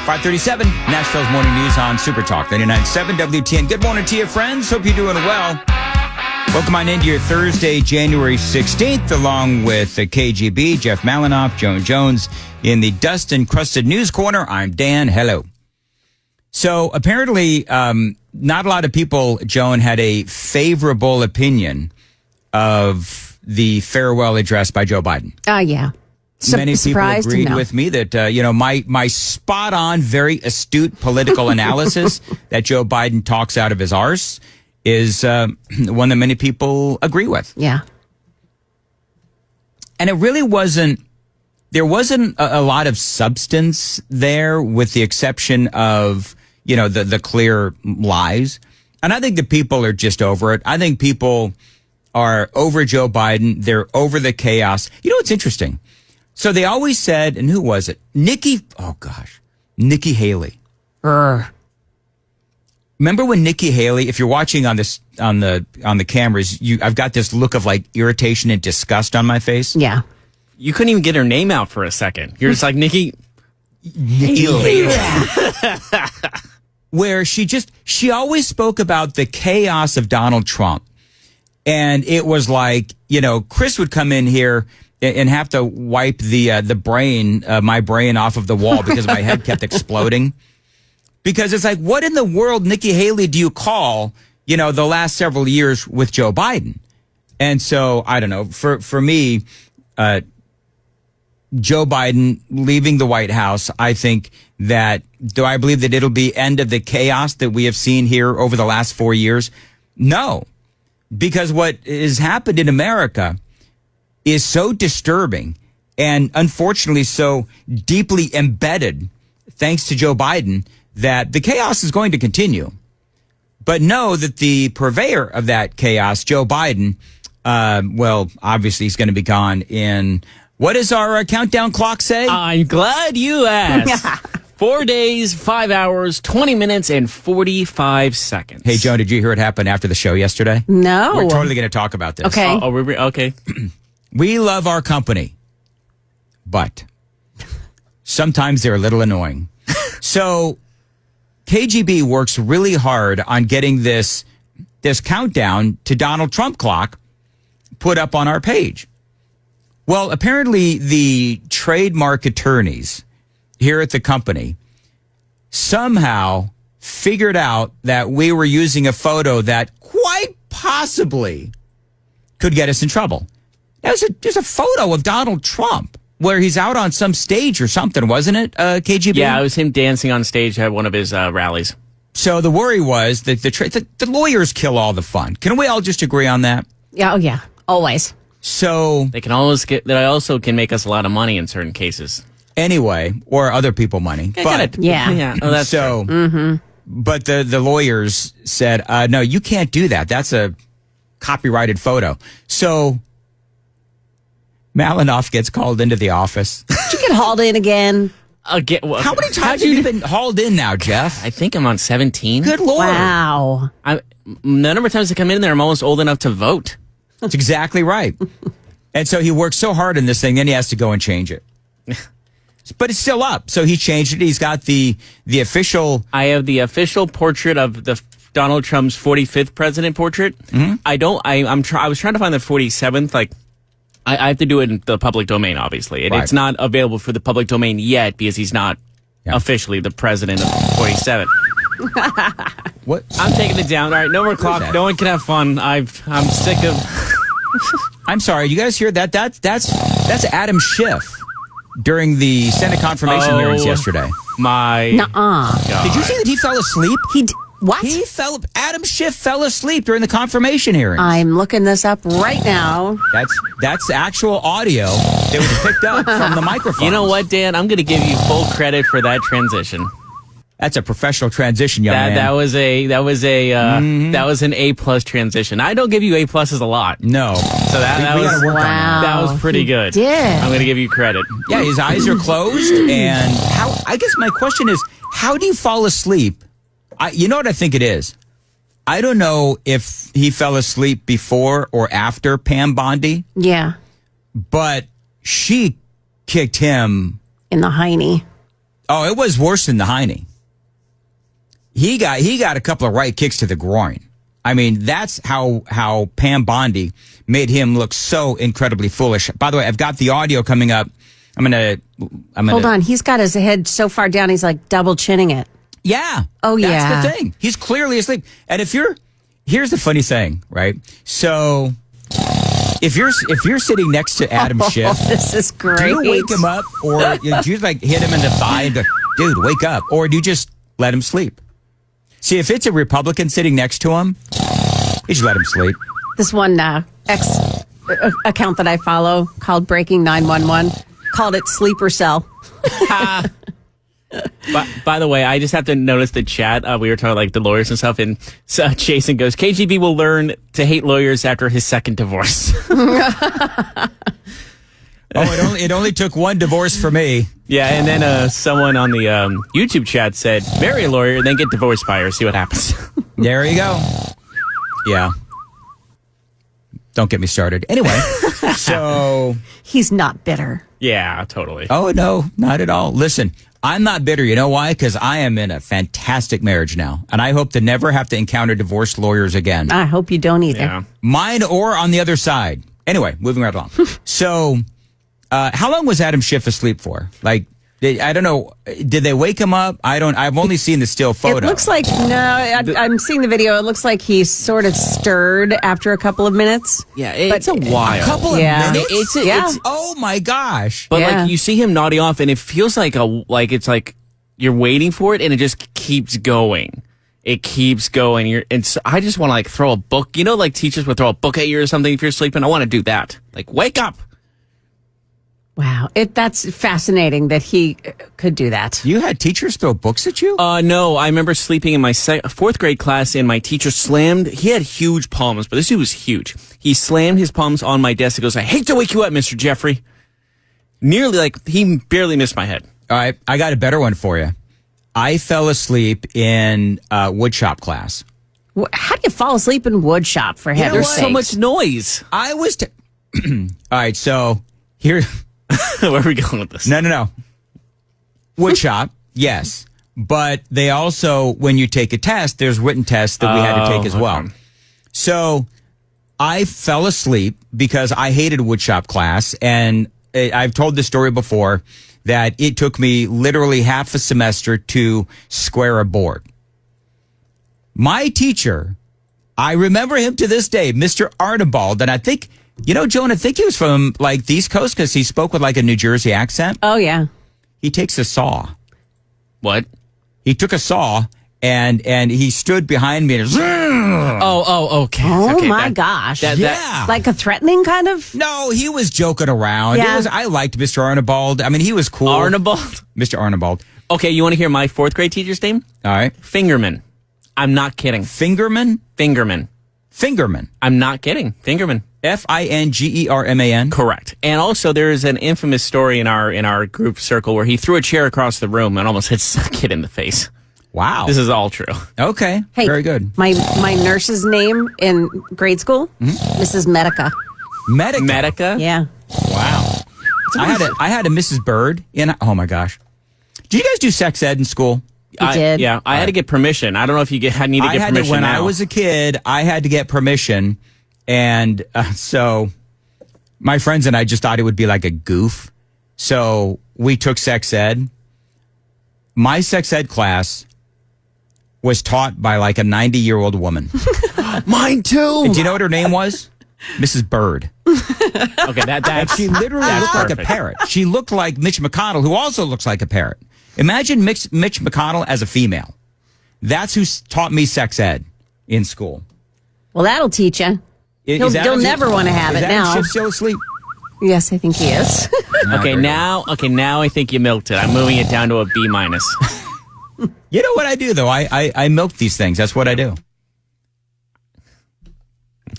537, Nashville's Morning News on Super Talk 99.7 WTN. Good morning to you, friends. Hope you're doing well. Welcome on into your Thursday, January 16th, along with KGB, Jeff Malinoff, Joan Jones in the dust-encrusted news corner. I'm Dan. Hello. So apparently, not a lot of people, Joan, had a favorable opinion of the farewell address by Joe Biden. Yeah. Many people agreed with me that, my spot-on, very astute political analysis that Joe Biden talks out of his arse is one that many people agree with. Yeah. And it really there wasn't a lot of substance there, with the exception of, the clear lies. And I think the people are just over it. I think people are over Joe Biden. They're over the chaos. You know what's interesting? So they always said, and who was it? Nikki Haley. Remember when Nikki Haley, if you're watching on this, on the cameras, I've got this look of like irritation and disgust on my face. Yeah. You couldn't even get her name out for a second. You're just like, Nikki Haley. Where she always spoke about the chaos of Donald Trump. And it was like, Chris would come in here and have to wipe my brain off of the wall because my head kept exploding. Because it's like, what in the world, Nikki Haley, do you call, the last several years with Joe Biden? And so, I don't know, for me, Joe Biden leaving the White House, I think do I believe that it'll be end of the chaos that we have seen here over the last 4 years? No, because what has happened in America is so disturbing and unfortunately so deeply embedded, thanks to Joe Biden, that the chaos is going to continue. But know that the purveyor of that chaos, Joe Biden, obviously he's going to be gone in, what does our countdown clock say? I'm glad you asked. 4 days, 5 hours, 20 minutes, and 45 seconds. Hey, Joan, did you hear what happened after the show yesterday? No. We're totally going to talk about this. Okay. Okay. We love our company, but sometimes they're a little annoying. So KGB works really hard on getting this countdown to Donald Trump clock put up on our page. Well, apparently the trademark attorneys here at the company somehow figured out that we were using a photo that quite possibly could get us in trouble. There's a photo of Donald Trump where he's out on some stage or something, wasn't it, KGB? Yeah, it was him dancing on stage at one of his rallies. So the worry was that the lawyers kill all the fun. Can we all just agree on that? Yeah. Oh, yeah. Always. So they also can make us a lot of money in certain cases. Anyway, or other people money. Yeah. Oh, that's so. Mm-hmm. But the lawyers said, no, you can't do that. That's a copyrighted photo. So Malinoff gets called into the office. Did you get hauled in again? How many times have you been hauled in now, Jeff? I think I'm on 17. Good Lord. Wow. The number of times I come in there, I'm almost old enough to vote. That's exactly right. And so he worked so hard in this thing, then he has to go and change it. But it's still up. So he changed it. He's got the official. I have the official portrait of the Donald Trump's 45th president portrait. Mm-hmm. I was trying to find the 47th. Like, I have to do it in the public domain, obviously. Right. It's not available for the public domain yet because he's not officially the president of 47. What? I'm taking it down. All right, no more clock. No one can have fun. I'm sick of. I'm sorry. You guys hear that? That's Adam Schiff during the Senate confirmation hearings yesterday. Nuh-uh. Did you see that he fell asleep? What? Adam Schiff fell asleep during the confirmation hearings. I'm looking this up right now. That's actual audio that was picked up from the microphone. You know what, Dan? I'm going to give you full credit for that transition. That's a professional transition, young man. That was an A+ transition. I don't give you A+ a lot. No. So that was gotta work on that. That was pretty good. did. I'm going to give you credit. Yeah, his eyes are closed, and I guess my question is, how do you fall asleep? You know what I think it is? I don't know if he fell asleep before or after Pam Bondi. Yeah. But she kicked him In the hiney. Oh, it was worse than the Heine. He got a couple of right kicks to the groin. I mean, that's how Pam Bondi made him look so incredibly foolish. By the way, I've got the audio coming up. I'm gonna Hold on. He's got his head so far down, he's like double chinning it. Yeah. Oh, yeah. That's the thing. He's clearly asleep. And here's the funny thing, right? So if you're sitting next to Adam Schiff, This is great. do you wake him up, or do you like hit him in the thigh and go, dude, wake up? Or do you just let him sleep? See, if it's a Republican sitting next to him, you just let him sleep. This one X account that I follow called Breaking 911 called it Sleeper Cell. By the way, I just have to notice the chat. We were talking like the lawyers and stuff, and Jason goes, KGB will learn to hate lawyers after his second divorce. It only took one divorce for me. Yeah, and then someone on the YouTube chat said, marry a lawyer, then get divorced by her, see what happens. There you go. Yeah. Don't get me started. Anyway, so... He's not bitter. Yeah, totally. Oh, no, not at all. Listen, I'm not bitter. You know why? Because I am in a fantastic marriage now, and I hope to never have to encounter divorce lawyers again. I hope you don't either. Yeah. Mine or on the other side. Anyway, moving right along. So, how long was Adam Schiff asleep for? Like, I don't know. Did they wake him up? I've only seen the still photo. It looks like, I'm seeing the video. It looks like he sort of stirred after a couple of minutes. Yeah, it's a while. A couple of Yeah. minutes? It's Oh, my gosh. But Yeah. like you see him nodding off, and it feels like it's like you're waiting for it, and it just keeps going. It keeps going. I just want to like throw a book. You know, like teachers would throw a book at you or something if you're sleeping. I want to do that. Like, wake up. Wow. That's fascinating that he could do that. You had teachers throw books at you? No, I remember sleeping in my fourth grade class, and my teacher slammed. He had huge palms, but this dude was huge. He slammed his palms on my desk. He goes, "I hate to wake you up, Mr. Jeffrey." Nearly like he barely missed my head. All right, I got a better one for you. I fell asleep in woodshop class. How do you fall asleep in wood shop, for heaven's There's sakes? so much noise. I was... All right, so here... Where are we going with this? No. Wood shop, yes. But they also, when you take a test, there's written tests that we had to take as well. Okay. So I fell asleep because I hated wood shop class. And I've told this story before that it took me literally half a semester to square a board. My teacher, I remember him to this day, Mr. Arnibald, and I think... You know, Joan, I think he was from, like, the East Coast because he spoke with, like, a New Jersey accent. Oh, yeah. He takes a saw. What? He took a saw, and he stood behind me and... Okay. Oh, Okay, my gosh. Yeah. Like a threatening kind of? No, he was joking around. Yeah. I liked Mr. Arnibald. I mean, he was cool. Arnibald? Mr. Arnibald. Okay, you want to hear my fourth grade teacher's name? All right. Fingerman. I'm not kidding. Fingerman? Fingerman. Fingerman. I'm not kidding. Fingerman. Fingerman. Correct. And also, there is an infamous story in our group circle where he threw a chair across the room and almost hit some kid in the face. Wow. This is all true. Okay. Hey, Very good. My nurse's name in grade school, Mrs. Medica. Medica? Yeah. Wow. I had a Mrs. Bird in... Oh, my gosh. Did you guys do sex ed in school? You did? Yeah, I had to get permission. I don't know if you need to get permission when now. I was a kid, I had to get permission. And so my friends and I just thought it would be like a goof. So we took sex ed. My sex ed class was taught by like a 90-year-old woman. Mine too. And do you know what her name was? Mrs. Bird. Okay, And that's she literally that's looked like a perfect. parrot. She looked like Mitch McConnell, who also looks like a parrot. Imagine Mitch McConnell as a female. That's who taught me sex ed in school. Well, that'll teach you. He'll never want to have it now. Schiff still asleep? Yes, I think he is. Okay, now I think you milked it. I'm moving it down to a B minus. You know what I do, though? I milk these things. That's what I do.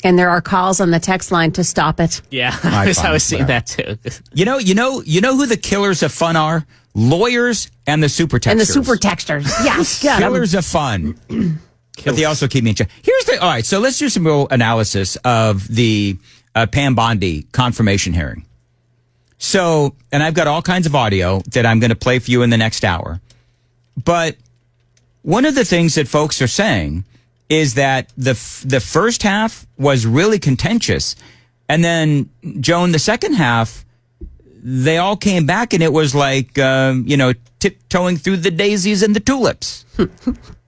And there are calls on the text line to stop it. Yeah, I I was seeing that too. You know who the killers of fun are? Lawyers and the super texters. And the super texters. Yes. Got 'em. Killers of fun. But they also keep me in check. All right, so let's do some real analysis of the Pam Bondi confirmation hearing. So, and I've got all kinds of audio that I'm going to play for you in the next hour. But one of the things that folks are saying is that the first half was really contentious. And then, Joan, the second half, they all came back and it was like, tiptoeing through the daisies and the tulips.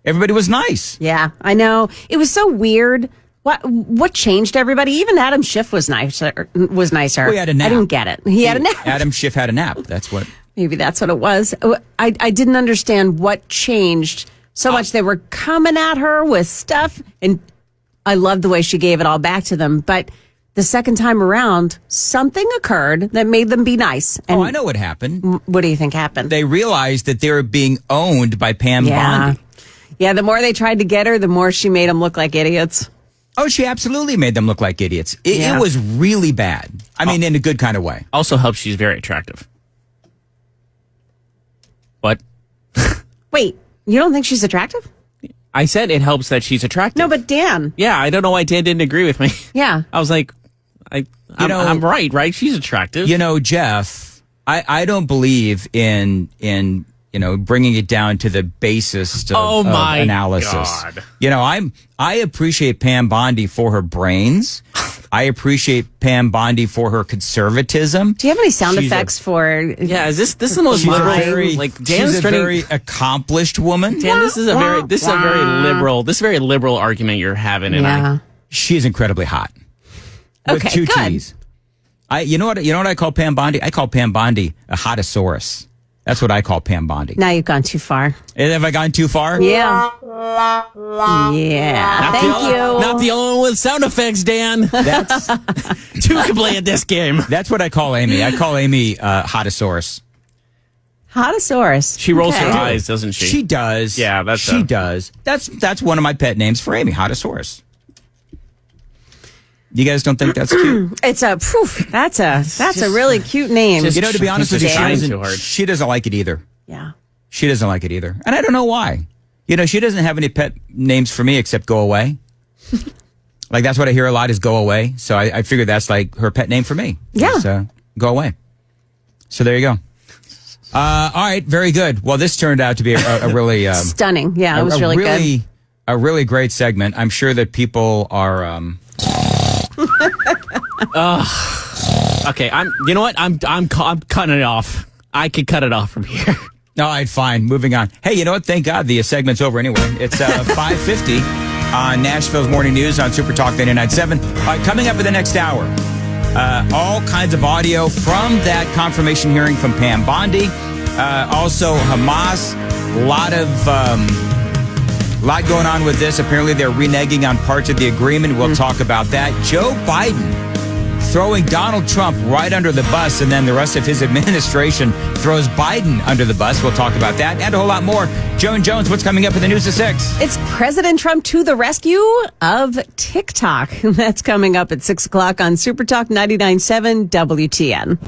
Everybody was nice. Yeah, I know. It was so weird. What changed everybody? Even Adam Schiff was nicer. Well, he had a nap. I didn't get it. He had a nap. Adam Schiff had a nap. That's what. Maybe that's what it was. I didn't understand what changed so much. They were coming at her with stuff, and I loved the way she gave it all back to them. But the second time around, something occurred that made them be nice. And I know what happened. What do you think happened? They realized that they were being owned by Pam Bondi. Yeah, the more they tried to get her, the more she made them look like idiots. Oh, she absolutely made them look like idiots. It was really bad. I mean, in a good kind of way. Also helps she's very attractive. What? Wait, you don't think she's attractive? I said it helps that she's attractive. No, but Dan. Yeah, I don't know why Dan didn't agree with me. Yeah. I was like, I'm right? She's attractive. You know, Jeff, I don't believe in bringing it down to the basis of analysis. God. I appreciate Pam Bondi for her brains. I appreciate Pam Bondi for her conservatism. Do you have any sound effects for? Yeah, is this the most liberal? She's a very accomplished woman. Dan, this is a very liberal argument you're having, and she is incredibly hot. With Okay, two good. T's. You know what I call Pam Bondi? I call Pam Bondi a hotosaurus. That's what I call Pam Bondi. Now you've gone too far. Have I gone too far? Yeah. Yeah. Thank you. Not the only one with sound effects, Dan. That's Two can play at this game. That's what I call Amy. I call Amy hotosaurus. Hotosaurus. She rolls her eyes, doesn't she? She does. Yeah, she does. That's one of my pet names for Amy, hotosaurus. You guys don't think that's cute? It's a that's a really cute name. To be honest with you, too hard. she doesn't like it either. Yeah. She doesn't like it either. And I don't know why. She doesn't have any pet names for me except go away. Like, that's what I hear a lot is go away. So I figured that's like her pet name for me. Yeah. Is, go away. So there you go. All right. Very good. Well, this turned out to be a really... stunning. Yeah, it was really good. A really great segment. I'm sure that people are... Okay, you know what? I'm cutting it off. I can cut it off from here. All right, fine. Moving on. Hey, you know what? Thank God the segment's over anyway. It's 5:50 on Nashville's Morning News on Super Talk 99.7. All right, coming up in the next hour, all kinds of audio from that confirmation hearing from Pam Bondi. Also, Hamas. Lot going on with this. Apparently, they're reneging on parts of the agreement. We'll talk about that. Joe Biden throwing Donald Trump right under the bus, and then the rest of his administration throws Biden under the bus. We'll talk about that and a whole lot more. Joan Jones, what's coming up in the news at 6? It's President Trump to the rescue of TikTok. That's coming up at 6 o'clock on Super Talk 99.7 WTN.